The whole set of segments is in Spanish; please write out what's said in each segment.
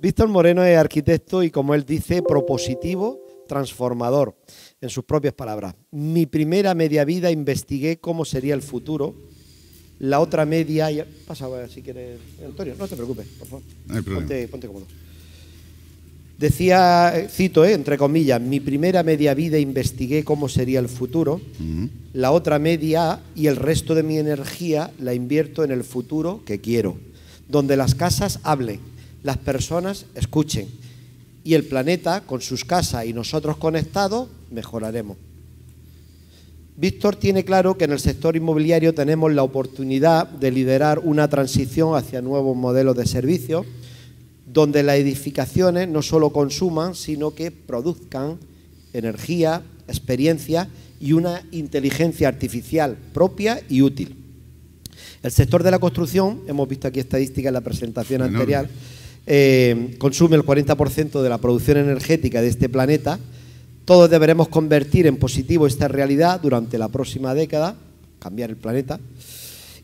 Víctor Moreno es arquitecto y, como él dice, propositivo, transformador, en sus propias palabras. Mi primera media vida investigué cómo sería el futuro. La otra media... Pasa si quieres, Antonio, no te preocupes, por favor. No hay problema. Ponte cómodo. Decía, cito, entre comillas, mi primera media vida investigué cómo sería el futuro. La otra media y el resto de mi energía la invierto en el futuro que quiero, donde las casas hablen, las personas escuchen y el planeta, con sus casas y nosotros conectados, mejoraremos. Víctor tiene claro que en el sector inmobiliario tenemos la oportunidad de liderar una transición hacia nuevos modelos de servicios, donde las edificaciones no solo consuman, sino que produzcan energía, experiencia y una inteligencia artificial propia y útil. El sector de la construcción, hemos visto aquí estadísticas en la presentación anterior, consume el 40% de la producción energética de este planeta. Todos deberemos convertir en positivo esta realidad durante la próxima década, cambiar el planeta.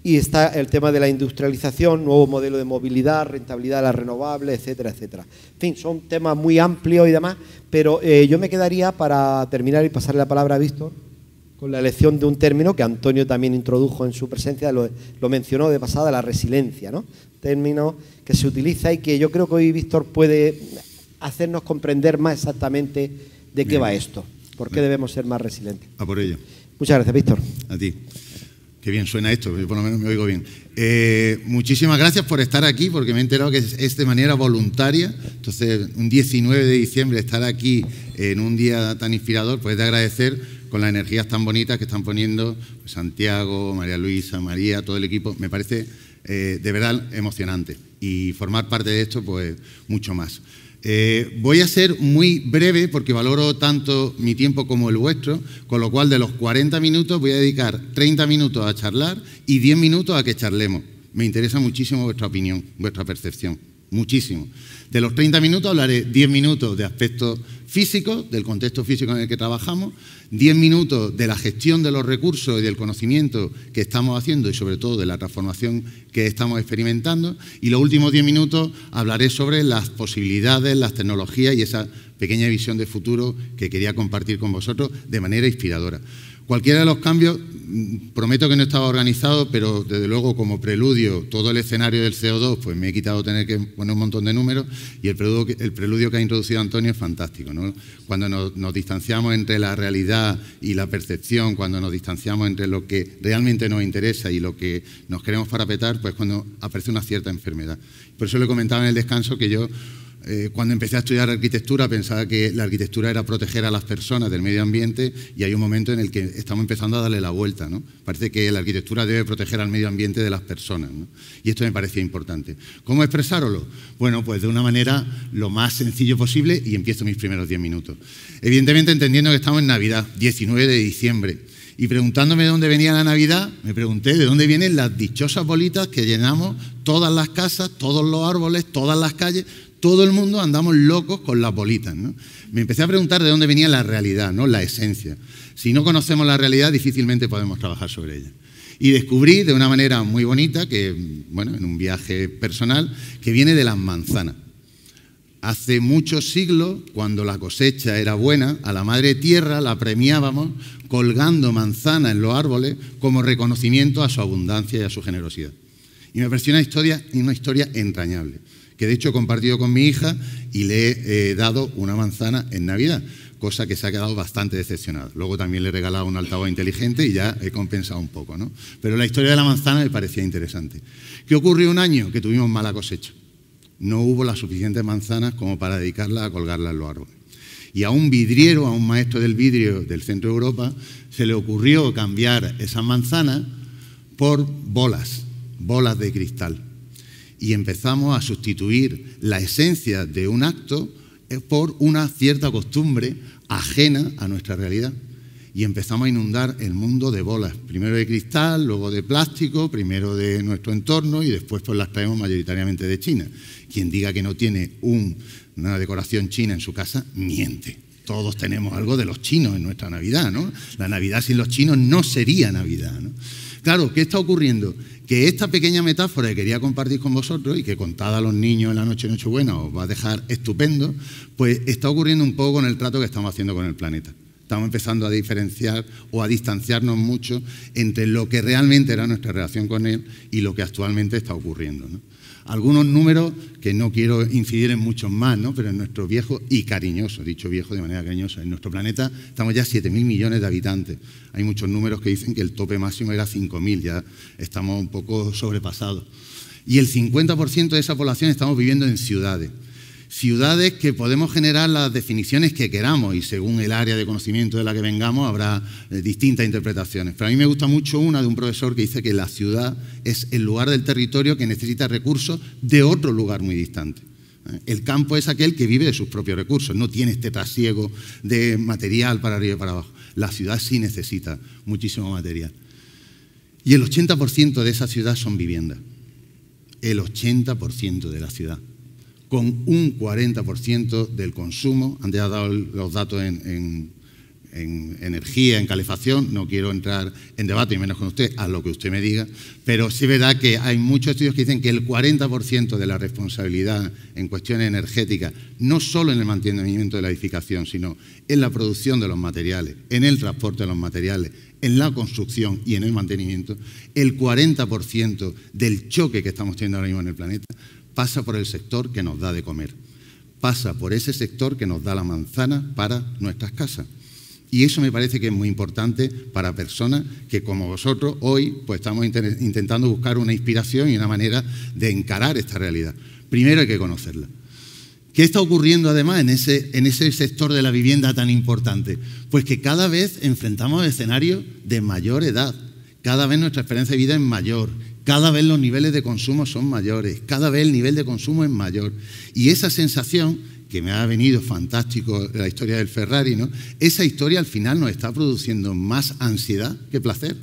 Y está el tema de la industrialización, nuevo modelo de movilidad, rentabilidad de las renovables, etcétera, etcétera. En fin, son temas muy amplios y demás, pero yo me quedaría, para terminar y pasarle la palabra a Víctor, con la elección de un término que Antonio también introdujo en su presencia, lo mencionó de pasada, la resiliencia, ¿no? Término que se utiliza y que yo creo que hoy Víctor puede hacernos comprender más exactamente de qué va esto, por qué debemos ser más resilientes. A por ello. Muchas gracias, Víctor. A ti. Qué bien suena esto, yo por lo menos me oigo bien. Muchísimas gracias por estar aquí, porque me he enterado que es de manera voluntaria. Entonces, un 19 de diciembre estar aquí en un día tan inspirador, pues de agradecer con las energías tan bonitas que están poniendo pues, Santiago, María Luisa, María, todo el equipo. Me parece de verdad emocionante y formar parte de esto, pues mucho más. Voy a ser muy breve porque valoro tanto mi tiempo como el vuestro, con lo cual de los 40 minutos voy a dedicar 30 minutos a charlar y 10 minutos a que charlemos. Me interesa muchísimo vuestra opinión, vuestra percepción, muchísimo. De los 30 minutos hablaré 10 minutos de aspectos físicos, del contexto físico en el que trabajamos, 10 minutos de la gestión de los recursos y del conocimiento que estamos haciendo y sobre todo de la transformación que estamos experimentando, y los últimos 10 minutos hablaré sobre las posibilidades, las tecnologías y esa pequeña visión de futuro que quería compartir con vosotros de manera inspiradora. Cualquiera de los cambios, prometo que no estaba organizado, pero desde luego como preludio, todo el escenario del CO2, pues me he quitado tener que poner un montón de números, y el preludio que ha introducido Antonio es fantástico, ¿no? Cuando nos distanciamos entre la realidad y la percepción, cuando nos distanciamos entre lo que realmente nos interesa y lo que nos queremos parapetar, pues cuando aparece una cierta enfermedad. Por eso le comentaba en el descanso que yo, cuando empecé a estudiar arquitectura, pensaba que la arquitectura era proteger a las personas del medio ambiente, y hay un momento en el que estamos empezando a darle la vuelta, ¿no? Parece que la arquitectura debe proteger al medio ambiente de las personas, ¿no? Y esto me parecía importante. ¿Cómo expresároslo? Bueno, pues de una manera lo más sencillo posible, y empiezo mis primeros 10 minutos. Evidentemente entendiendo que estamos en Navidad, 19 de diciembre, y preguntándome de dónde venía la Navidad, me pregunté de dónde vienen las dichosas bolitas que llenamos todas las casas, todos los árboles, todas las calles. Todo el mundo andamos locos con las bolitas, ¿no? Me empecé a preguntar de dónde venía la realidad, ¿no? La esencia. Si no conocemos la realidad, difícilmente podemos trabajar sobre ella. Y descubrí de una manera muy bonita, que, bueno, en un viaje personal, que viene de las manzanas. Hace muchos siglos, cuando la cosecha era buena, a la madre tierra la premiábamos colgando manzanas en los árboles como reconocimiento a su abundancia y a su generosidad. Y me pareció una historia entrañable, que de hecho he compartido con mi hija y le he dado una manzana en Navidad, cosa que se ha quedado bastante decepcionada. Luego también le he regalado un altavoz inteligente y ya he compensado un poco, ¿no? Pero la historia de la manzana me parecía interesante. ¿Qué ocurrió un año? Que tuvimos mala cosecha. No hubo las suficientes manzanas como para dedicarlas a colgarlas en los árboles. Y a un vidriero, a un maestro del vidrio del centro de Europa, se le ocurrió cambiar esas manzanas por bolas de cristal. Y empezamos a sustituir la esencia de un acto por una cierta costumbre ajena a nuestra realidad. Y empezamos a inundar el mundo de bolas, primero de cristal, luego de plástico, primero de nuestro entorno y después pues las traemos mayoritariamente de China. Quien diga que no tiene una decoración china en su casa, miente. Todos tenemos algo de los chinos en nuestra Navidad, ¿no? La Navidad sin los chinos no sería Navidad, ¿no? Claro, ¿qué está ocurriendo? Que esta pequeña metáfora que quería compartir con vosotros y que contada a los niños en la noche de Nochebuena os va a dejar estupendo, pues está ocurriendo un poco con el trato que estamos haciendo con el planeta. Estamos empezando a diferenciar o a distanciarnos mucho entre lo que realmente era nuestra relación con él y lo que actualmente está ocurriendo, ¿no? Algunos números que no quiero incidir en muchos más, ¿no? Pero en nuestro viejo y cariñoso, dicho viejo de manera cariñosa, en nuestro planeta estamos ya 7.000 millones de habitantes. Hay muchos números que dicen que el tope máximo era 5.000, ya estamos un poco sobrepasados. Y el 50% de esa población estamos viviendo en ciudades. Ciudades que podemos generar las definiciones que queramos y según el área de conocimiento de la que vengamos habrá distintas interpretaciones. Pero a mí me gusta mucho una de un profesor que dice que la ciudad es el lugar del territorio que necesita recursos de otro lugar muy distante. El campo es aquel que vive de sus propios recursos, no tiene este trasiego de material para arriba y para abajo. La ciudad sí necesita muchísimo material. Y el 80% de esa ciudad son viviendas. El 80% de la ciudad. Con un 40% del consumo, antes ha dado los datos en energía, en calefacción, no quiero entrar en debate, y menos con usted, a lo que usted me diga, pero sí es verdad que hay muchos estudios que dicen que el 40% de la responsabilidad en cuestiones energéticas, no solo en el mantenimiento de la edificación, sino en la producción de los materiales, en el transporte de los materiales, en la construcción y en el mantenimiento, el 40% del choque que estamos teniendo ahora mismo en el planeta pasa por el sector que nos da de comer, pasa por ese sector que nos da la manzana para nuestras casas. Y eso me parece que es muy importante para personas que, como vosotros, hoy pues estamos intentando buscar una inspiración y una manera de encarar esta realidad. Primero hay que conocerla. ¿Qué está ocurriendo además en ese sector de la vivienda tan importante? Pues que cada vez enfrentamos escenarios de mayor edad, cada vez nuestra experiencia de vida es mayor, cada vez los niveles de consumo son mayores, cada vez el nivel de consumo es mayor. Y esa sensación, que me ha venido fantástico la historia del Ferrari, ¿no? Esa historia al final nos está produciendo más ansiedad que placer.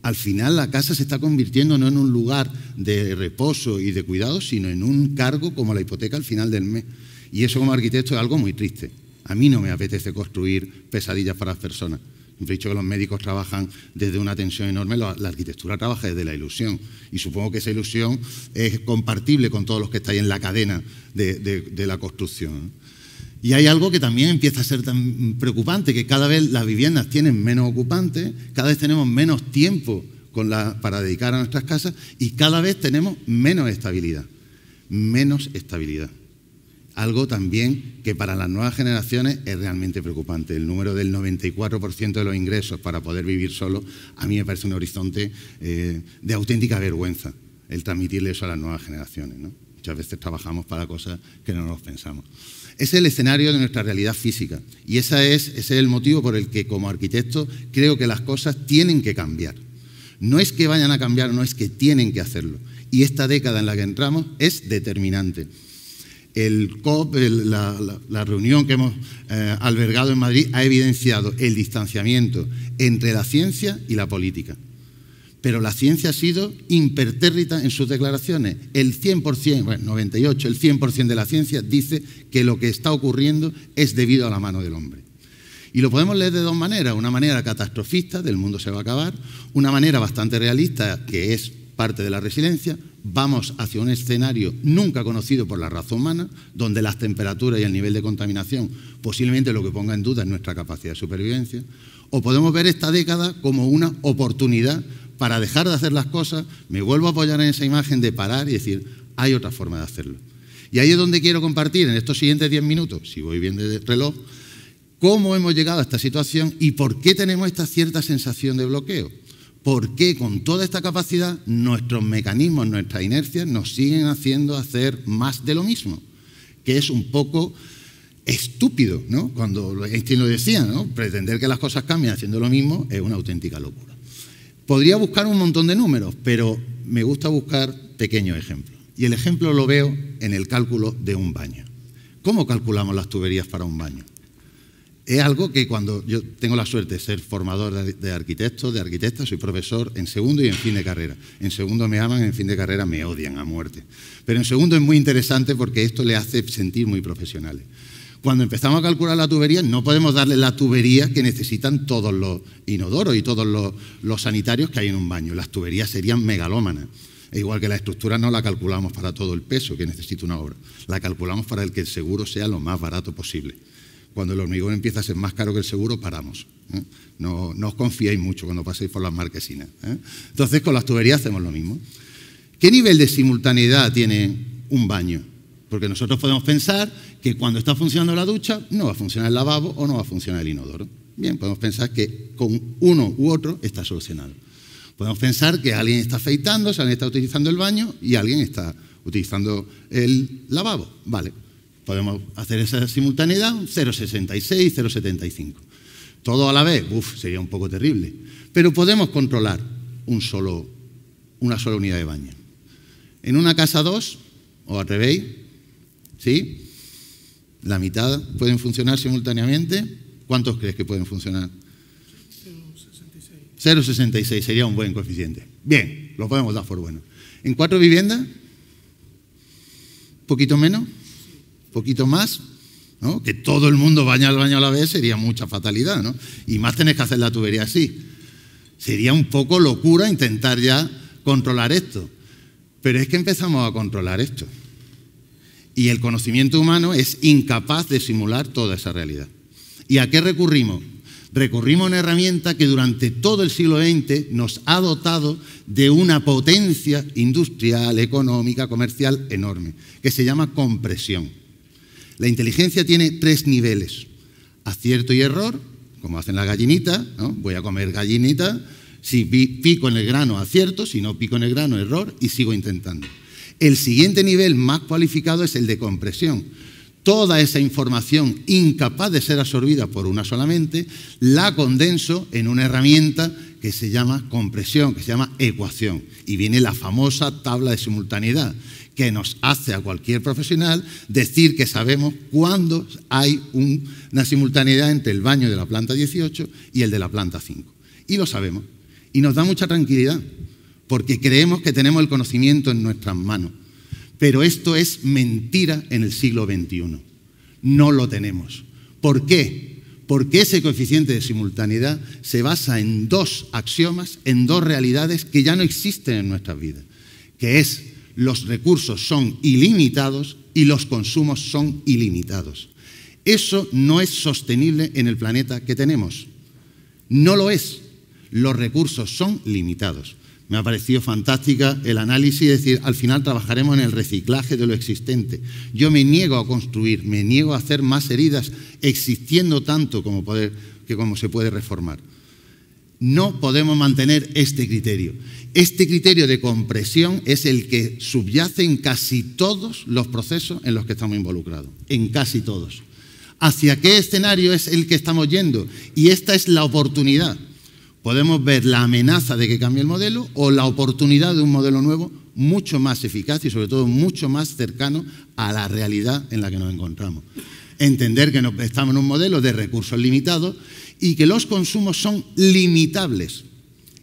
Al final la casa se está convirtiendo no en un lugar de reposo y de cuidado, sino en un cargo como la hipoteca al final del mes. Y eso como arquitecto es algo muy triste. A mí no me apetece construir pesadillas para las personas. He dicho que los médicos trabajan desde una tensión enorme, la arquitectura trabaja desde la ilusión y supongo que esa ilusión es compartible con todos los que estáis en la cadena de la construcción. Y hay algo que también empieza a ser tan preocupante, que cada vez las viviendas tienen menos ocupantes, cada vez tenemos menos tiempo para dedicar a nuestras casas y cada vez tenemos menos estabilidad. Menos estabilidad. Algo también que para las nuevas generaciones es realmente preocupante. El número del 94% de los ingresos para poder vivir solo, a mí me parece un horizonte de auténtica vergüenza, el transmitirle eso a las nuevas generaciones, ¿no? Muchas veces trabajamos para cosas que no nos pensamos. Ese es el escenario de nuestra realidad física y ese es el motivo por el que como arquitecto creo que las cosas tienen que cambiar. No es que vayan a cambiar, no es que tienen que hacerlo. Y esta década en la que entramos es determinante. El COP, la reunión que hemos albergado en Madrid, ha evidenciado el distanciamiento entre la ciencia y la política. Pero la ciencia ha sido impertérrita en sus declaraciones. El 100%, bueno, 98%, el 100% de la ciencia dice que lo que está ocurriendo es debido a la mano del hombre. Y lo podemos leer de dos maneras. Una manera catastrofista, del mundo se va a acabar. Una manera bastante realista, que es parte de la resiliencia. Vamos hacia un escenario nunca conocido por la raza humana, donde las temperaturas y el nivel de contaminación posiblemente lo que ponga en duda es nuestra capacidad de supervivencia. O podemos ver esta década como una oportunidad para dejar de hacer las cosas. Me vuelvo a apoyar en esa imagen de parar y decir, hay otra forma de hacerlo. Y ahí es donde quiero compartir en estos siguientes 10 minutos, si voy bien de reloj, cómo hemos llegado a esta situación y por qué tenemos esta cierta sensación de bloqueo. ¿Por qué con toda esta capacidad nuestros mecanismos, nuestras inercias nos siguen haciendo hacer más de lo mismo? Que es un poco estúpido, ¿no? Cuando Einstein lo decía, ¿no? Pretender que las cosas cambien haciendo lo mismo es una auténtica locura. Podría buscar un montón de números, pero me gusta buscar pequeños ejemplos. Y el ejemplo lo veo en el cálculo de un baño. ¿Cómo calculamos las tuberías para un baño? Es algo que cuando yo tengo la suerte de ser formador de arquitectos, de arquitectas, soy profesor en segundo y en fin de carrera. En segundo me aman, en fin de carrera me odian a muerte. Pero en segundo es muy interesante porque esto le hace sentir muy profesionales. Cuando empezamos a calcular la tubería, no podemos darle la tubería que necesitan todos los inodoros y todos los sanitarios que hay en un baño. Las tuberías serían megalómanas. E igual que la estructura no la calculamos para todo el peso que necesita una obra. La calculamos para el que el seguro sea lo más barato posible. Cuando el hormigón empieza a ser más caro que el seguro, paramos. No os confiéis mucho cuando paséis por las marquesinas. Entonces, con las tuberías hacemos lo mismo. ¿Qué nivel de simultaneidad tiene un baño? Porque nosotros podemos pensar que cuando está funcionando la ducha no va a funcionar el lavabo o no va a funcionar el inodoro. Bien, podemos pensar que con uno u otro está solucionado. Podemos pensar que alguien está afeitándose, alguien está utilizando el baño y alguien está utilizando el lavabo. Vale, podemos hacer esa simultaneidad, 0,66, 0,75. Todo a la vez, sería un poco terrible. Pero podemos controlar una sola unidad de baño. En una casa 2, ¿os atrevéis? ¿Sí? La mitad pueden funcionar simultáneamente. ¿Cuántos crees que pueden funcionar? 0,66 sería un buen coeficiente. Bien, lo podemos dar por bueno. ¿En 4 viviendas? ¿Poquito menos? ¿Poquito más? ¿No? Que todo el mundo baña al baño a la vez sería mucha fatalidad, ¿no? Y más tenés que hacer la tubería así. Sería un poco locura intentar ya controlar esto. Pero es que empezamos a controlar esto. Y el conocimiento humano es incapaz de simular toda esa realidad. ¿Y a qué recurrimos? Recurrimos a una herramienta que durante todo el siglo XX nos ha dotado de una potencia industrial, económica, comercial enorme, que se llama compresión. La inteligencia tiene 3 niveles: acierto y error, como hacen las gallinitas, ¿no? Voy a comer gallinita, si pico en el grano acierto, si no pico en el grano error y sigo intentando. El siguiente nivel más cualificado es el de compresión. Toda esa información incapaz de ser absorbida por una solamente, la condenso en una herramienta que se llama compresión, que se llama ecuación. Y viene la famosa tabla de simultaneidad, que nos hace a cualquier profesional decir que sabemos cuándo hay una simultaneidad entre el baño de la planta 18 y el de la planta 5. Y lo sabemos. Y nos da mucha tranquilidad, porque creemos que tenemos el conocimiento en nuestras manos. Pero esto es mentira en el siglo XXI. No lo tenemos. ¿Por qué? Porque ese coeficiente de simultaneidad se basa en 2 axiomas, en 2 realidades que ya no existen en nuestras vidas, que es: los recursos son ilimitados y los consumos son ilimitados. Eso no es sostenible en el planeta que tenemos. No lo es. Los recursos son limitados. Me ha parecido fantástica el análisis, es decir, al final trabajaremos en el reciclaje de lo existente. Yo me niego a construir, me niego a hacer más heridas existiendo tanto como se puede reformar. No podemos mantener este criterio. Este criterio de compresión es el que subyace en casi todos los procesos en los que estamos involucrados, en casi todos. ¿Hacia qué escenario es el que estamos yendo? Y esta es la oportunidad. Podemos ver la amenaza de que cambie el modelo o la oportunidad de un modelo nuevo mucho más eficaz y sobre todo mucho más cercano a la realidad en la que nos encontramos. Entender que estamos en un modelo de recursos limitados y que los consumos son limitables.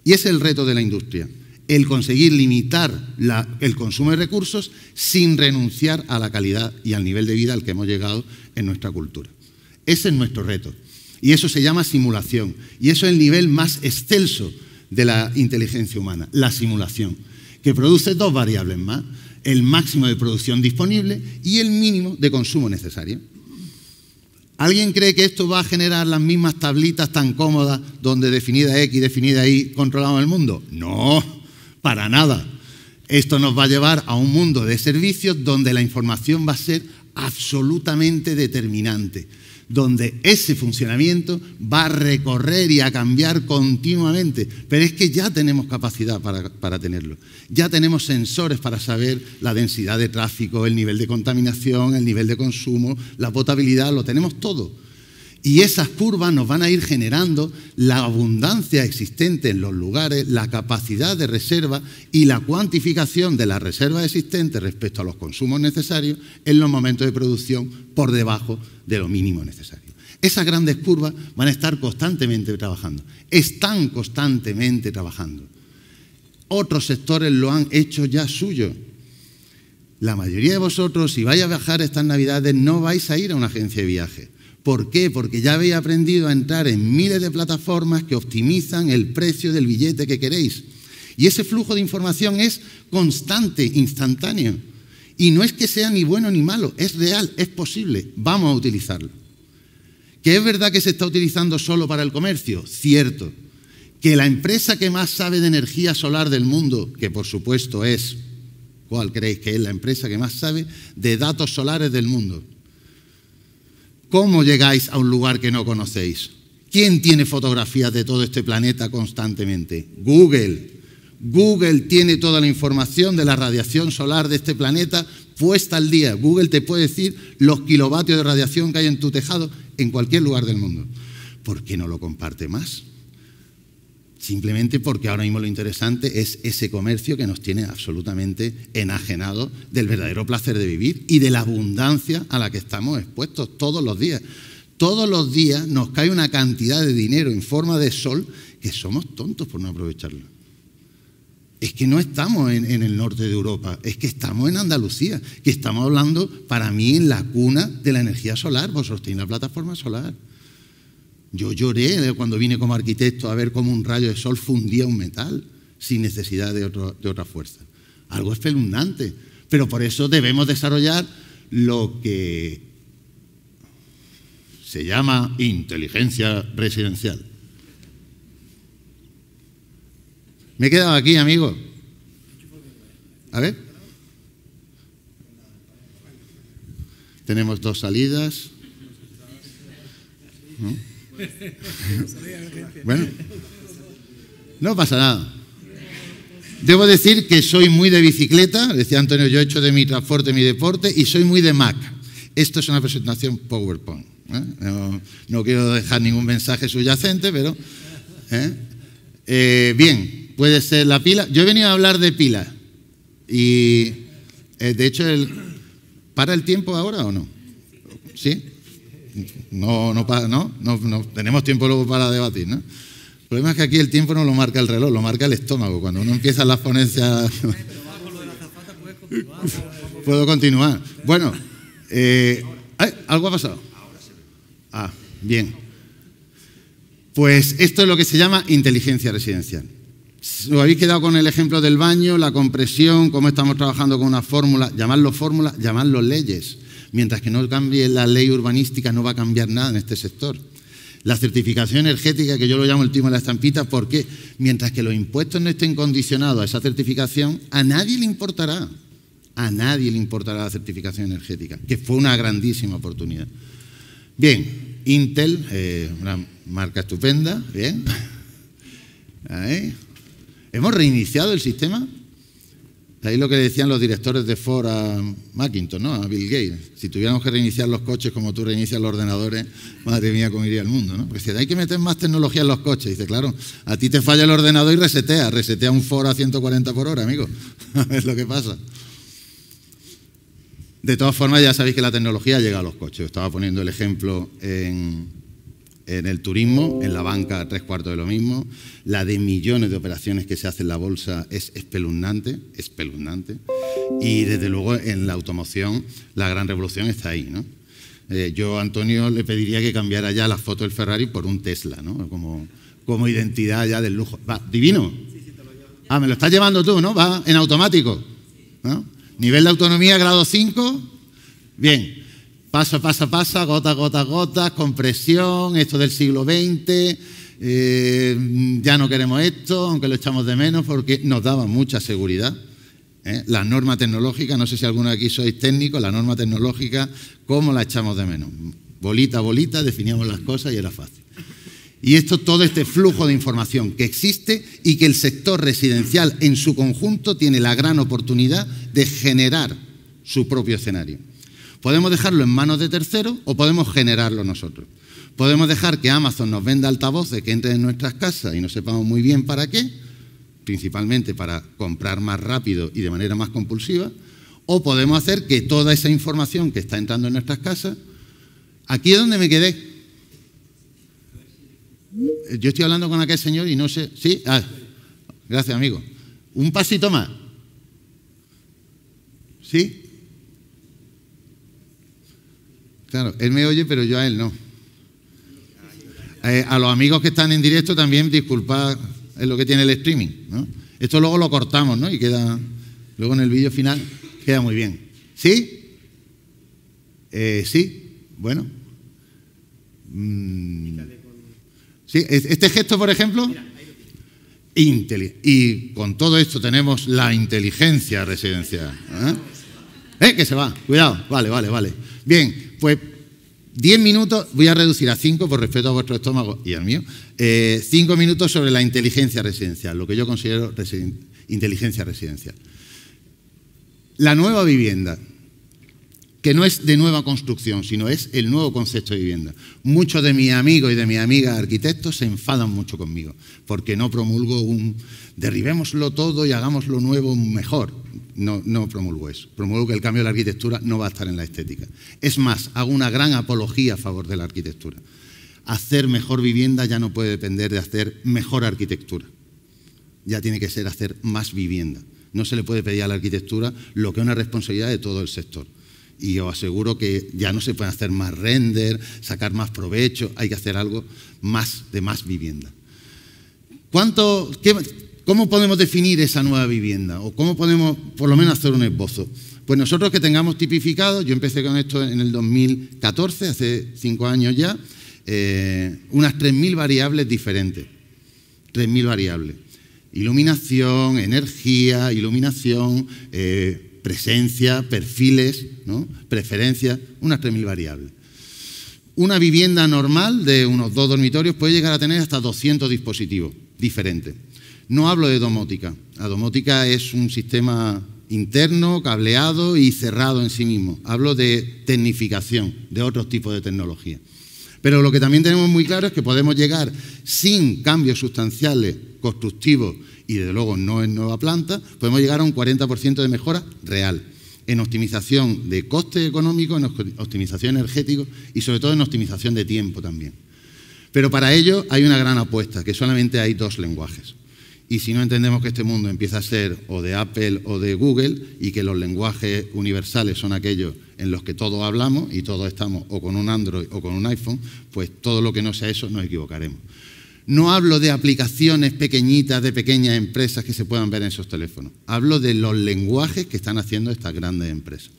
Y es el reto de la industria, el conseguir limitar el consumo de recursos sin renunciar a la calidad y al nivel de vida al que hemos llegado en nuestra cultura. Ese es nuestro reto. Y eso se llama simulación. Y eso es el nivel más excelso de la inteligencia humana, la simulación, que produce 2 variables más: el máximo de producción disponible y el mínimo de consumo necesario. ¿Alguien cree que esto va a generar las mismas tablitas tan cómodas donde definida X, definida Y controlamos el mundo? No, para nada. Esto nos va a llevar a un mundo de servicios donde la información va a ser absolutamente determinante, donde ese funcionamiento va a recorrer y a cambiar continuamente. Pero es que ya tenemos capacidad para tenerlo. Ya tenemos sensores para saber la densidad de tráfico, el nivel de contaminación, el nivel de consumo, la potabilidad, lo tenemos todo. Y esas curvas nos van a ir generando la abundancia existente en los lugares, la capacidad de reserva y la cuantificación de las reservas existentes respecto a los consumos necesarios en los momentos de producción por debajo de lo mínimo necesario. Esas grandes curvas van a estar constantemente trabajando, están constantemente trabajando. Otros sectores lo han hecho ya suyo. La mayoría de vosotros, si vais a viajar estas Navidades, no vais a ir a una agencia de viaje. ¿Por qué? Porque ya habéis aprendido a entrar en miles de plataformas que optimizan el precio del billete que queréis. Y ese flujo de información es constante, instantáneo. Y no es que sea ni bueno ni malo, es real, es posible. Vamos a utilizarlo. ¿Que es verdad que se está utilizando solo para el comercio? Cierto. ¿Que la empresa que más sabe de energía solar del mundo, que por supuesto es, ¿cuál creéis que es la empresa que más sabe de datos solares del mundo? ¿Cómo llegáis a un lugar que no conocéis? ¿Quién tiene fotografías de todo este planeta constantemente? Google. Google tiene toda la información de la radiación solar de este planeta puesta al día. Google te puede decir los kilovatios de radiación que hay en tu tejado en cualquier lugar del mundo. ¿Por qué no lo comparte más? Simplemente porque ahora mismo lo interesante es ese comercio que nos tiene absolutamente enajenados del verdadero placer de vivir y de la abundancia a la que estamos expuestos todos los días. Todos los días nos cae una cantidad de dinero en forma de sol que somos tontos por no aprovecharlo. Es que no estamos en el norte de Europa, es que estamos en Andalucía, que estamos hablando, para mí, en la cuna de la energía solar. Vosotros tenéis la plataforma solar. Yo lloré cuando vine como arquitecto a ver cómo un rayo de sol fundía un metal sin necesidad de otra fuerza. Algo espeluznante. Pero por eso debemos desarrollar lo que se llama inteligencia residencial. Me he quedado aquí, amigo. A ver. Tenemos 2 salidas. ¿No? Bueno, no pasa nada. Debo decir que soy muy de bicicleta, decía Antonio, yo he hecho de mi transporte mi deporte y soy muy de Mac. Esto es una presentación PowerPoint. No quiero dejar ningún mensaje subyacente, pero... bien, puede ser la pila. Yo he venido a hablar de pilas y, de hecho, ¿para el tiempo ahora o no? ¿Sí? No tenemos tiempo luego para debatir, ¿no? El problema es que aquí el tiempo no lo marca el reloj, lo marca el estómago. Cuando uno empieza las ponencias... Puedo continuar. Bueno, ¿algo ha pasado? Ah, bien. Pues esto es lo que se llama inteligencia residencial. ¿Os habéis quedado con el ejemplo del baño, la compresión, cómo estamos trabajando con una fórmula? Llamadlo fórmula, llamadlo leyes. Mientras que no cambie la ley urbanística, no va a cambiar nada en este sector. La certificación energética, que yo lo llamo el timo de la estampita, porque mientras que los impuestos no estén condicionados a esa certificación, a nadie le importará. A nadie le importará la certificación energética, que fue una grandísima oportunidad. Bien, Intel, una marca estupenda, bien. Ahí. ¿Hemos reiniciado el sistema? Ahí lo que decían los directores de Ford a Macintosh, ¿no? A Bill Gates. Si tuviéramos que reiniciar los coches como tú reinicias los ordenadores, madre mía, cómo iría el mundo, ¿no? Porque si hay que meter más tecnología en los coches. Dice, claro, a ti te falla el ordenador y resetea un Ford a 140 por hora, amigo. Es lo que pasa. De todas formas, ya sabéis que la tecnología llega a los coches. Estaba poniendo el ejemplo en el turismo, en la banca 3/4 de lo mismo. La de millones de operaciones que se hacen en la bolsa es espeluznante, espeluznante. Y desde luego en la automoción la gran revolución está ahí, ¿no? Yo a Antonio le pediría que cambiara ya la foto del Ferrari por un Tesla, ¿no? Como identidad ya del lujo. Va, divino. Ah, me lo estás llevando tú, ¿no? Va en automático, ¿no? Nivel de autonomía grado 5. Bien. Pasa, gotas, compresión, esto del siglo XX, ya no queremos esto, aunque lo echamos de menos porque nos daba mucha seguridad. La norma tecnológica, no sé si alguno de aquí sois técnicos, la norma tecnológica, ¿cómo la echamos de menos? Bolita a bolita, definíamos las cosas y era fácil. Y todo este flujo de información que existe y que el sector residencial en su conjunto tiene la gran oportunidad de generar su propio escenario. Podemos dejarlo en manos de terceros o podemos generarlo nosotros. Podemos dejar que Amazon nos venda altavoces que entren en nuestras casas y no sepamos muy bien para qué, principalmente para comprar más rápido y de manera más compulsiva, o podemos hacer que toda esa información que está entrando en nuestras casas... ¿Aquí es donde me quedé? Yo estoy hablando con aquel señor y no sé... ¿Sí? Ah, gracias, amigo. Un pasito más. ¿Sí? Claro, él me oye, pero yo a él no. A los amigos que están en directo también, disculpad, es lo que tiene el streaming, ¿no? Esto luego lo cortamos, ¿no? Y queda, luego en el vídeo final, queda muy bien. ¿Sí? Sí, bueno. Sí, este gesto, por ejemplo, y con todo esto tenemos la inteligencia residencial. Que se va, cuidado, vale. Bien, pues 10 minutos, voy a reducir a 5 por respeto a vuestro estómago y al mío. 5 minutos sobre la inteligencia residencial, lo que yo considero inteligencia residencial. La nueva vivienda, que no es de nueva construcción, sino es el nuevo concepto de vivienda. Muchos de mis amigos y de mis amigas arquitectos se enfadan mucho conmigo, porque no promulgo derribémoslo todo y hagamos lo nuevo mejor. No promulgo eso. Promulgo que el cambio de la arquitectura no va a estar en la estética. Es más, hago una gran apología a favor de la arquitectura. Hacer mejor vivienda ya no puede depender de hacer mejor arquitectura. Ya tiene que ser hacer más vivienda. No se le puede pedir a la arquitectura lo que es una responsabilidad de todo el sector. Y os aseguro que ya no se puede hacer más render, sacar más provecho, hay que hacer algo más de más vivienda. ¿Cómo podemos definir esa nueva vivienda? ¿O cómo podemos, por lo menos, hacer un esbozo? Pues nosotros que tengamos tipificado, yo empecé con esto en el 2014, hace 5 años ya, unas 3.000 variables diferentes. 3.000 variables. Iluminación, energía, presencia, perfiles, ¿no? Preferencias, unas 3.000 variables. Una vivienda normal de unos 2 dormitorios puede llegar a tener hasta 200 dispositivos diferentes. No hablo de domótica. La domótica es un sistema interno, cableado y cerrado en sí mismo. Hablo de tecnificación, de otros tipos de tecnología. Pero lo que también tenemos muy claro es que podemos llegar sin cambios sustanciales, constructivos y desde luego no en nueva planta, podemos llegar a un 40% de mejora real en optimización de coste económico, en optimización energético y sobre todo en optimización de tiempo también. Pero para ello hay una gran apuesta, que solamente hay 2 lenguajes. Y si no entendemos que este mundo empieza a ser o de Apple o de Google y que los lenguajes universales son aquellos en los que todos hablamos y todos estamos o con un Android o con un iPhone, pues todo lo que no sea eso nos equivocaremos. No hablo de aplicaciones pequeñitas de pequeñas empresas que se puedan ver en esos teléfonos. Hablo de los lenguajes que están haciendo estas grandes empresas.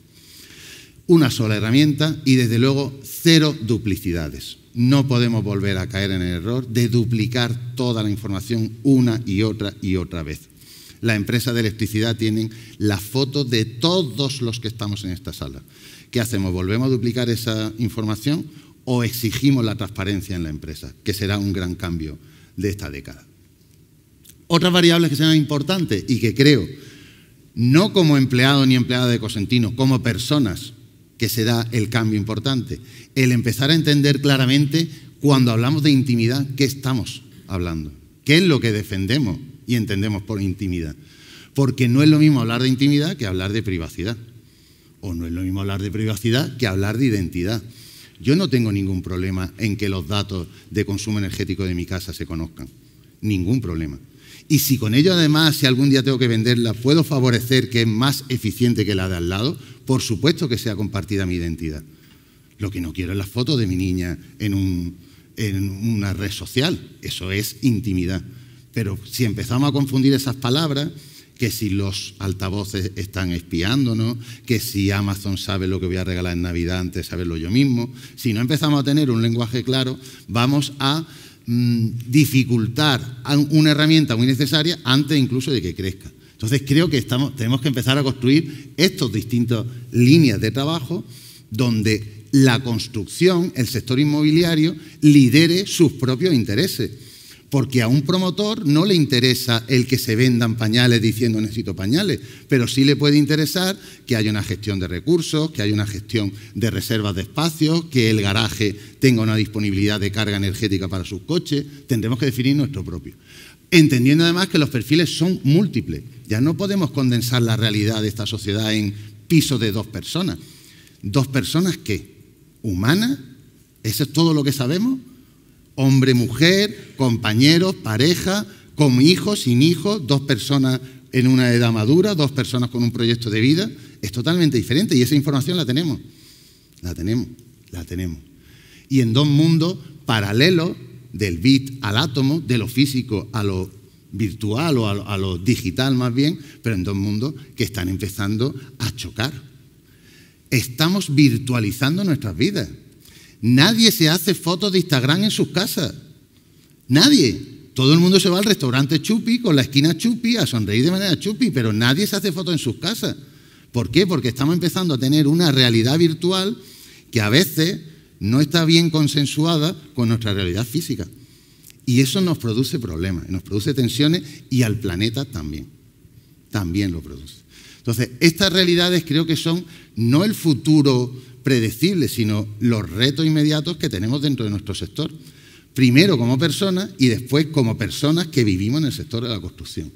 Una sola herramienta y desde luego 0 duplicidades. No podemos volver a caer en el error de duplicar toda la información una y otra vez. La empresa de electricidad tienen las fotos de todos los que estamos en esta sala. ¿Qué hacemos? ¿Volvemos a duplicar esa información o exigimos la transparencia en la empresa? Que será un gran cambio de esta década. Otras variables que serán importantes y que creo, no como empleado ni empleada de Cosentino, como personas, que será el cambio importante. El empezar a entender claramente cuando hablamos de intimidad, ¿qué estamos hablando? ¿Qué es lo que defendemos y entendemos por intimidad? Porque no es lo mismo hablar de intimidad que hablar de privacidad. O no es lo mismo hablar de privacidad que hablar de identidad. Yo no tengo ningún problema en que los datos de consumo energético de mi casa se conozcan. Ningún problema. Y si con ello además, si algún día tengo que venderla, puedo favorecer que es más eficiente que la de al lado, por supuesto que sea compartida mi identidad. Lo que no quiero es las fotos de mi niña en una red social. Eso es intimidad. Pero si empezamos a confundir esas palabras, que si los altavoces están espiándonos, que si Amazon sabe lo que voy a regalar en Navidad antes de saberlo yo mismo, si no empezamos a tener un lenguaje claro, vamos a dificultar una herramienta muy necesaria antes incluso de que crezca. Entonces creo que tenemos que empezar a construir estas distintas líneas de trabajo donde la construcción, el sector inmobiliario, lidere sus propios intereses. Porque a un promotor no le interesa el que se vendan pañales diciendo necesito pañales, pero sí le puede interesar que haya una gestión de recursos, que haya una gestión de reservas de espacios, que el garaje tenga una disponibilidad de carga energética para sus coches. Tendremos que definir nuestro propio. Entendiendo además que los perfiles son múltiples. Ya no podemos condensar la realidad de esta sociedad en pisos de 2 personas. ¿2 personas qué? ¿Humanas? ¿Eso es todo lo que sabemos? Hombre, mujer, compañeros, pareja, con hijos, sin hijos, 2 personas en una edad madura, 2 personas con un proyecto de vida. Es totalmente diferente y esa información la tenemos. La tenemos. La tenemos. Y en dos mundos paralelos, del bit al átomo, de lo físico a lo virtual o a lo digital más bien, pero en dos mundos que están empezando a chocar. Estamos virtualizando nuestras vidas. Nadie se hace fotos de Instagram en sus casas. Nadie. Todo el mundo se va al restaurante Chupi, con la esquina Chupi, a sonreír de manera Chupi, pero nadie se hace fotos en sus casas. ¿Por qué? Porque estamos empezando a tener una realidad virtual que a veces no está bien consensuada con nuestra realidad física. Y eso nos produce problemas, nos produce tensiones y al planeta también. También lo produce. Entonces, estas realidades creo que son no el futuro predecible, sino los retos inmediatos que tenemos dentro de nuestro sector. Primero como personas y después como personas que vivimos en el sector de la construcción.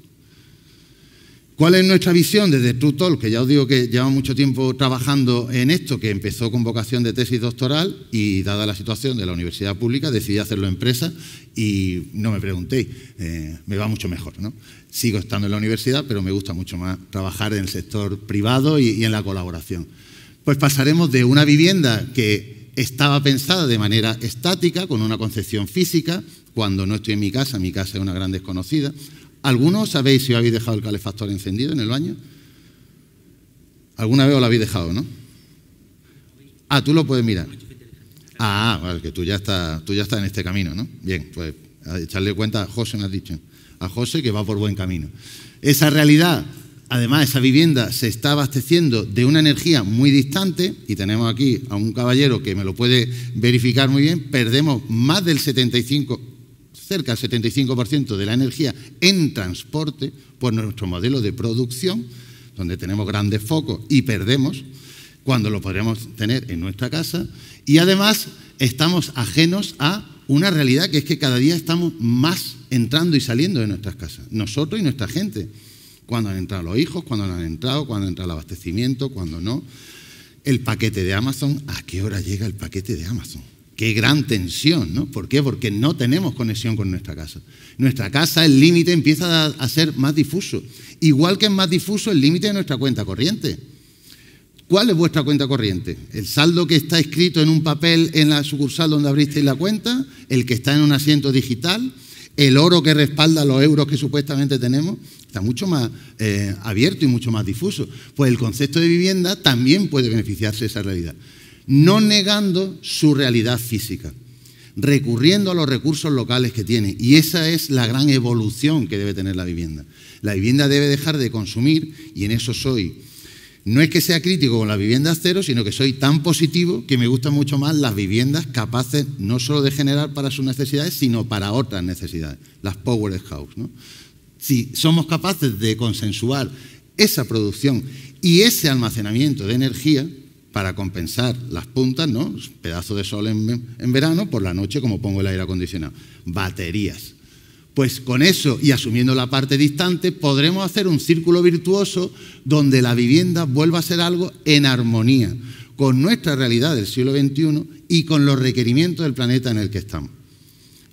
¿Cuál es nuestra visión desde True Talk? Que ya os digo que llevamos mucho tiempo trabajando en esto, que empezó con vocación de tesis doctoral y dada la situación de la universidad pública decidí hacerlo empresa y no me preguntéis, me va mucho mejor, ¿no? Sigo estando en la universidad, pero me gusta mucho más trabajar en el sector privado y en la colaboración. Pues pasaremos de una vivienda que estaba pensada de manera estática, con una concepción física. Cuando no estoy en mi casa es una gran desconocida. ¿Algunos sabéis si habéis dejado el calefactor encendido en el baño? ¿Alguna vez os lo habéis dejado, no? Ah, tú lo puedes mirar. Ah, vale, que tú ya estás en este camino, ¿no? Bien, pues a echarle cuenta a José, me has dicho. A José que va por buen camino. Esa realidad, además, esa vivienda se está abasteciendo de una energía muy distante, y tenemos aquí a un caballero que me lo puede verificar muy bien. Perdemos más del 75%, cerca del 75% de la energía en transporte por nuestro modelo de producción, donde tenemos grandes focos y perdemos cuando lo podríamos tener en nuestra casa. Y además estamos ajenos a una realidad que es que cada día estamos más entrando y saliendo de nuestras casas, nosotros y nuestra gente. Cuando han entrado los hijos, cuando no han entrado, cuando entra el abastecimiento, cuando no. El paquete de Amazon, ¿a qué hora llega el paquete de Amazon? Qué gran tensión, ¿no? ¿Por qué? Porque no tenemos conexión con nuestra casa. Nuestra casa, el límite empieza a ser más difuso. Igual que es más difuso el límite de nuestra cuenta corriente. ¿Cuál es vuestra cuenta corriente? ¿El saldo que está escrito en un papel en la sucursal donde abristeis la cuenta? ¿El que está en un asiento digital? ¿El oro que respalda los euros que supuestamente tenemos? Está mucho más abierto y mucho más difuso. Pues el concepto de vivienda también puede beneficiarse de esa realidad. No negando su realidad física, recurriendo a los recursos locales que tiene. Y esa es la gran evolución que debe tener la vivienda. La vivienda debe dejar de consumir, y en eso soy. No es que sea crítico con las viviendas cero, sino que soy tan positivo que me gustan mucho más las viviendas capaces no solo de generar para sus necesidades, sino para otras necesidades, las powerhouse, ¿no? Si somos capaces de consensuar esa producción y ese almacenamiento de energía para compensar las puntas, ¿no? Pedazo de sol en verano, por la noche como pongo el aire acondicionado. Baterías. Pues con eso y asumiendo la parte distante podremos hacer un círculo virtuoso donde la vivienda vuelva a ser algo en armonía con nuestra realidad del siglo XXI y con los requerimientos del planeta en el que estamos.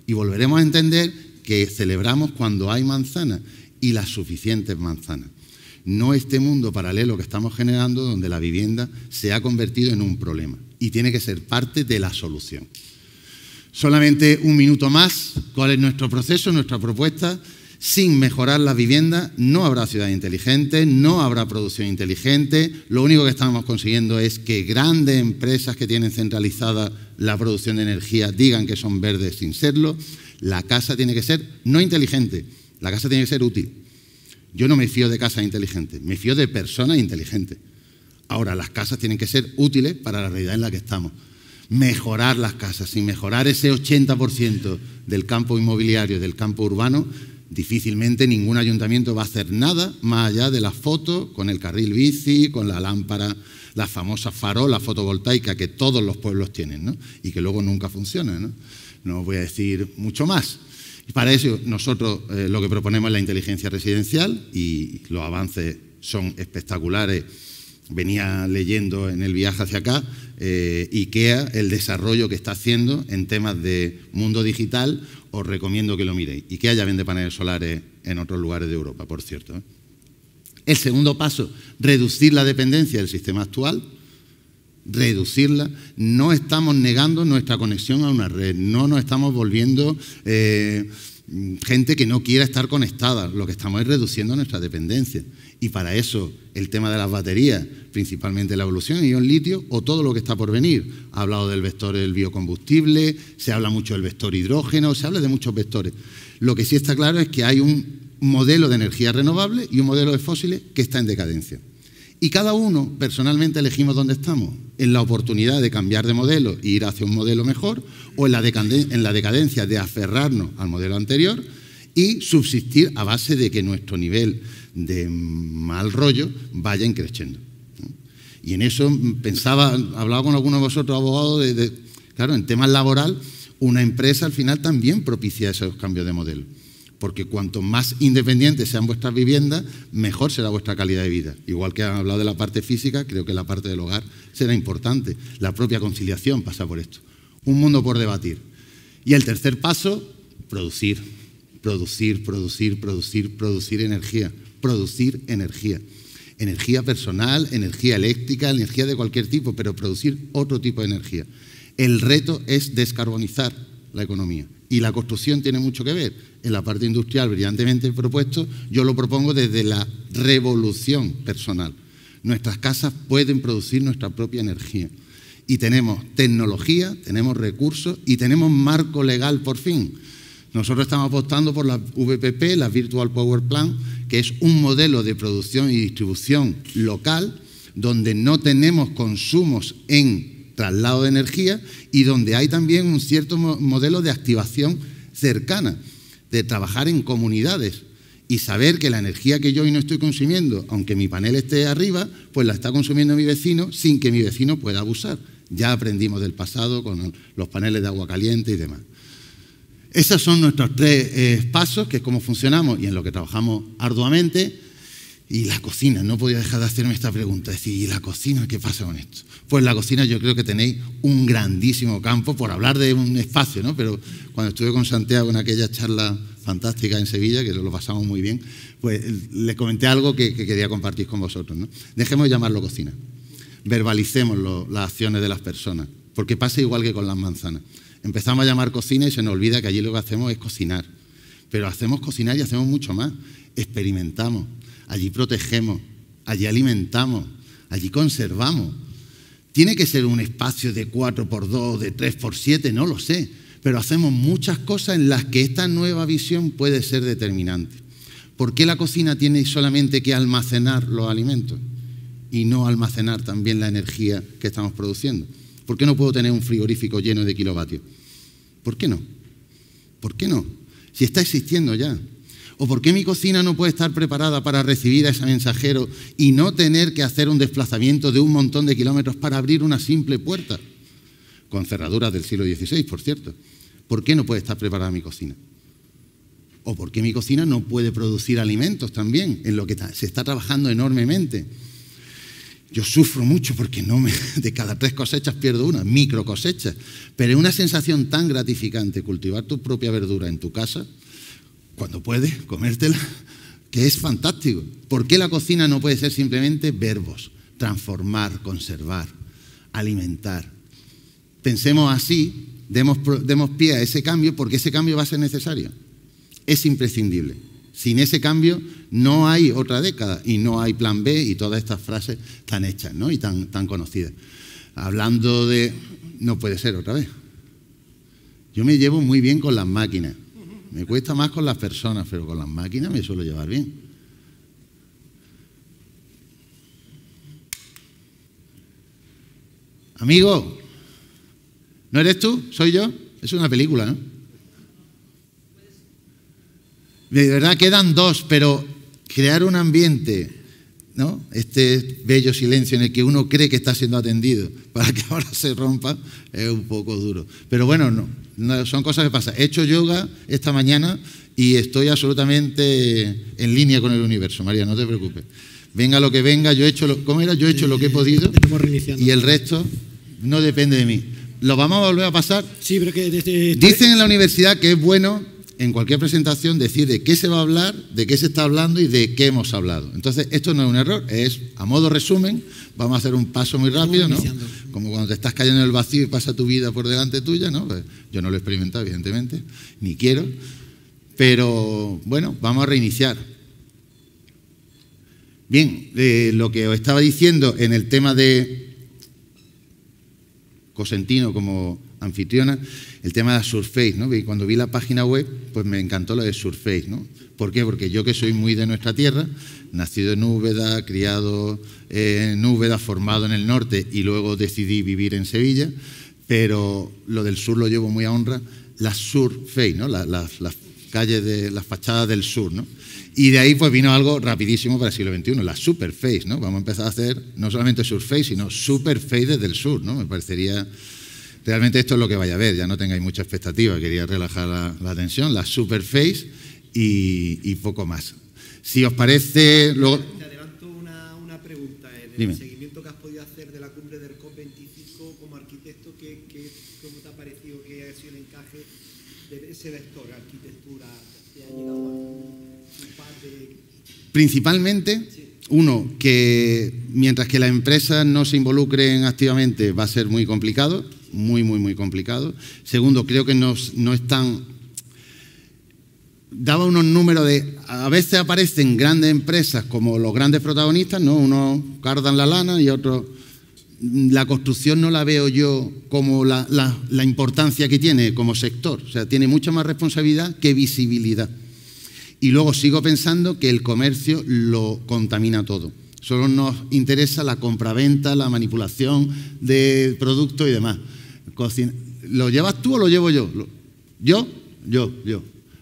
Y volveremos a entender que celebramos cuando hay manzanas y las suficientes manzanas. No este mundo paralelo que estamos generando donde la vivienda se ha convertido en un problema y tiene que ser parte de la solución. Solamente un minuto más. ¿Cuál es nuestro proceso, nuestra propuesta? Sin mejorar las viviendas no habrá ciudad inteligente, no habrá producción inteligente. Lo único que estamos consiguiendo es que grandes empresas que tienen centralizada la producción de energía digan que son verdes sin serlo. La casa tiene que ser no inteligente, la casa tiene que ser útil. Yo no me fío de casas inteligentes, me fío de personas inteligentes. Ahora, las casas tienen que ser útiles para la realidad en la que estamos. Mejorar las casas, sin mejorar ese 80% del campo inmobiliario, del campo urbano, difícilmente ningún ayuntamiento va a hacer nada más allá de la foto con el carril bici, con la lámpara, la famosa farola fotovoltaica que todos los pueblos tienen, ¿no? Y que luego nunca funciona, ¿no? No os voy a decir mucho más. Y para eso nosotros lo que proponemos es la inteligencia residencial y los avances son espectaculares. Venía leyendo en el viaje hacia acá IKEA, el desarrollo que está haciendo en temas de mundo digital. Os recomiendo que lo miréis. IKEA ya vende paneles solares en otros lugares de Europa, por cierto, ¿eh? El segundo paso, reducir la dependencia del sistema actual. reducirla, no estamos negando nuestra conexión a una red, no nos estamos volviendo gente que no quiera estar conectada, lo que estamos es reduciendo nuestra dependencia. Y para eso el tema de las baterías, principalmente la evolución en ion litio o todo lo que está por venir. Ha hablado del vector del biocombustible, se habla mucho del vector hidrógeno, se habla de muchos vectores. Lo que sí está claro es que hay un modelo de energía renovable y un modelo de fósiles que está en decadencia. Y cada uno, personalmente, elegimos dónde estamos, en la oportunidad de cambiar de modelo e ir hacia un modelo mejor, o en la decadencia de aferrarnos al modelo anterior y subsistir a base de que nuestro nivel de mal rollo vaya increciendo. Y en eso hablaba con algunos de vosotros, abogados, claro, en temas laboral, una empresa al final también propicia esos cambios de modelo. Porque cuanto más independientes sean vuestras viviendas, mejor será vuestra calidad de vida. Igual que han hablado de la parte física, creo que la parte del hogar será importante. La propia conciliación pasa por esto. Un mundo por debatir. Y el tercer paso, producir. Producir energía. Producir energía. Energía personal, energía eléctrica, energía de cualquier tipo, pero producir otro tipo de energía. El reto es descarbonizar la economía. Y la construcción tiene mucho que ver. En la parte industrial, brillantemente propuesto, yo lo propongo desde la revolución personal. Nuestras casas pueden producir nuestra propia energía. Y tenemos tecnología, tenemos recursos y tenemos marco legal por fin. Nosotros estamos apostando por las VPP, las Virtual Power Plant, que es un modelo de producción y distribución local donde no tenemos consumos en traslado de energía y donde hay también un cierto modelo de activación cercana, de trabajar en comunidades y saber que la energía que yo hoy no estoy consumiendo, aunque mi panel esté arriba, pues la está consumiendo mi vecino sin que mi vecino pueda abusar. Ya aprendimos del pasado con los paneles de agua caliente y demás. Esos son nuestros tres pasos, que es cómo funcionamos y en lo que trabajamos arduamente. Y la cocina, no podía dejar de hacerme esta pregunta, es decir, ¿y la cocina qué pasa con esto? Pues la cocina yo creo que tenéis un grandísimo campo, por hablar de un espacio, ¿no? Pero cuando estuve con Santiago en aquella charla fantástica en Sevilla, que lo pasamos muy bien, pues les comenté algo que quería compartir con vosotros, ¿no? Dejemos de llamarlo cocina, verbalicemos las acciones de las personas, porque pasa igual que con las manzanas. Empezamos a llamar cocina y se nos olvida que allí lo que hacemos es cocinar, pero hacemos cocinar y hacemos mucho más, experimentamos. Allí protegemos, allí alimentamos, allí conservamos. Tiene que ser un espacio de 4x2, de 3x7, no lo sé, pero hacemos muchas cosas en las que esta nueva visión puede ser determinante. ¿Por qué la cocina tiene solamente que almacenar los alimentos y no almacenar también la energía que estamos produciendo? ¿Por qué no puedo tener un frigorífico lleno de kilovatios? ¿Por qué no? ¿Por qué no? Si está existiendo ya. ¿O por qué mi cocina no puede estar preparada para recibir a ese mensajero y no tener que hacer un desplazamiento de un montón de kilómetros para abrir una simple puerta? Con cerraduras del siglo XVI, por cierto. ¿Por qué no puede estar preparada mi cocina? ¿O por qué mi cocina no puede producir alimentos también, en lo que se está trabajando enormemente? Yo sufro mucho porque de cada 3 cosechas pierdo una, micro cosechas. Pero es una sensación tan gratificante cultivar tu propia verdura en tu casa, cuando puedes comértela, que es fantástico. ¿Por qué la cocina no puede ser simplemente verbos? Transformar, conservar, alimentar. Pensemos así, demos pie a ese cambio, porque ese cambio va a ser necesario. Es imprescindible. Sin ese cambio no hay otra década y no hay plan B y todas estas frases tan hechas, ¿no? Y tan conocidas. Hablando de... no puede ser otra vez. Yo me llevo muy bien con las máquinas. Me cuesta más con las personas, pero con las máquinas me suelo llevar bien. Amigo, ¿no eres tú? ¿Soy yo? Es una película, ¿no? De verdad quedan 2, pero crear un ambiente, ¿no? Este bello silencio en el que uno cree que está siendo atendido para que ahora se rompa es un poco duro. Pero bueno, no, son cosas que pasan. He hecho yoga esta mañana y estoy absolutamente en línea con el universo, María, no te preocupes. Venga lo que venga, yo he hecho lo que he podido y el resto no depende de mí. ¿Lo vamos a volver a pasar? Sí, pero que dicen en la universidad que es bueno en cualquier presentación, decir de qué se va a hablar, de qué se está hablando y de qué hemos hablado. Entonces, esto no es un error, es a modo resumen, vamos a hacer un paso muy rápido, ¿no? Como cuando te estás cayendo en el vacío y pasa tu vida por delante tuya, ¿no? Pues yo no lo he experimentado, evidentemente, ni quiero, pero bueno, vamos a reiniciar. Bien, lo que os estaba diciendo en el tema de Cosentino como anfitriona, el tema de la Surface, ¿no? Y cuando vi la página web, pues me encantó lo de Surface, ¿no? ¿Por qué? Porque yo, que soy muy de nuestra tierra, nacido en Úbeda, criado en Úbeda, formado en el norte y luego decidí vivir en Sevilla, pero lo del sur lo llevo muy a honra, la Surface, ¿no? Las calles de las fachadas del sur, ¿no? Y de ahí pues vino algo rapidísimo para el siglo XXI, la Superface, ¿no? Vamos a empezar a hacer no solamente Surface, sino Superface desde el sur, ¿no? Me parecería... Realmente esto es lo que vaya a ver, ya no tengáis mucha expectativa, quería relajar la tensión, la Superface y poco más. Si os parece... Luego... Te adelanto una pregunta. En el seguimiento que has podido hacer de la cumbre del COP25 como arquitecto, ¿cómo te ha parecido que ha sido el encaje de ese vector, arquitectura? ¿Te ha llegado un par de...? Principalmente... Sí. Uno, que mientras que las empresas no se involucren activamente va a ser muy complicado, muy complicado. Segundo, creo que no están... Daba unos números de... A veces aparecen grandes empresas como los grandes protagonistas, ¿no? Unos cardan la lana y otros... La construcción no la veo yo como la importancia que tiene como sector. O sea, tiene mucha más responsabilidad que visibilidad. Y luego sigo pensando que el comercio lo contamina todo. Solo nos interesa la compraventa, la manipulación de productos y demás. ¿Lo llevas tú o lo llevo yo? Yo.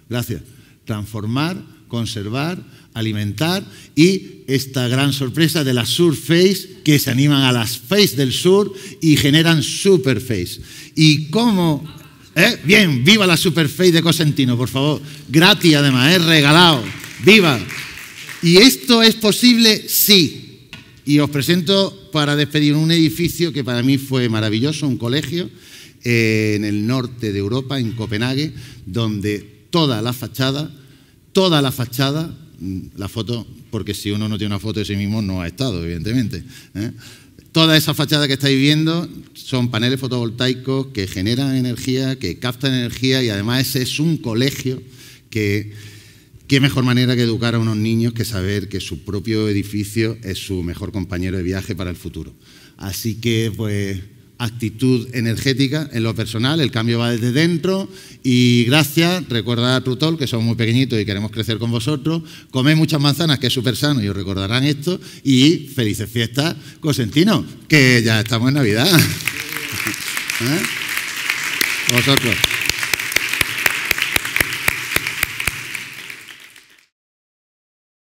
Gracias. Transformar, conservar, alimentar y esta gran sorpresa de la Surface, que se animan a las Face del Sur y generan Superface. ¿Y cómo...? Bien, viva la Superface de Cosentino, por favor. Gratis, además, regalado. ¡Viva! ¿Y esto es posible? Sí. Y os presento para despedir un edificio que para mí fue maravilloso, un colegio en el norte de Europa, en Copenhague, donde toda la fachada, la foto, porque si uno no tiene una foto de sí mismo no ha estado, evidentemente, Toda esa fachada que estáis viendo son paneles fotovoltaicos que generan energía, que captan energía y además ese es un colegio que qué mejor manera que educar a unos niños que saber que su propio edificio es su mejor compañero de viaje para el futuro. Así que, pues, actitud energética en lo personal, el cambio va desde dentro y gracias, recordad a Trutol, que somos muy pequeñitos y queremos crecer con vosotros, comed muchas manzanas, que es súper sano y os recordarán esto, y felices fiestas, Cosentino, que ya estamos en Navidad. Vosotros.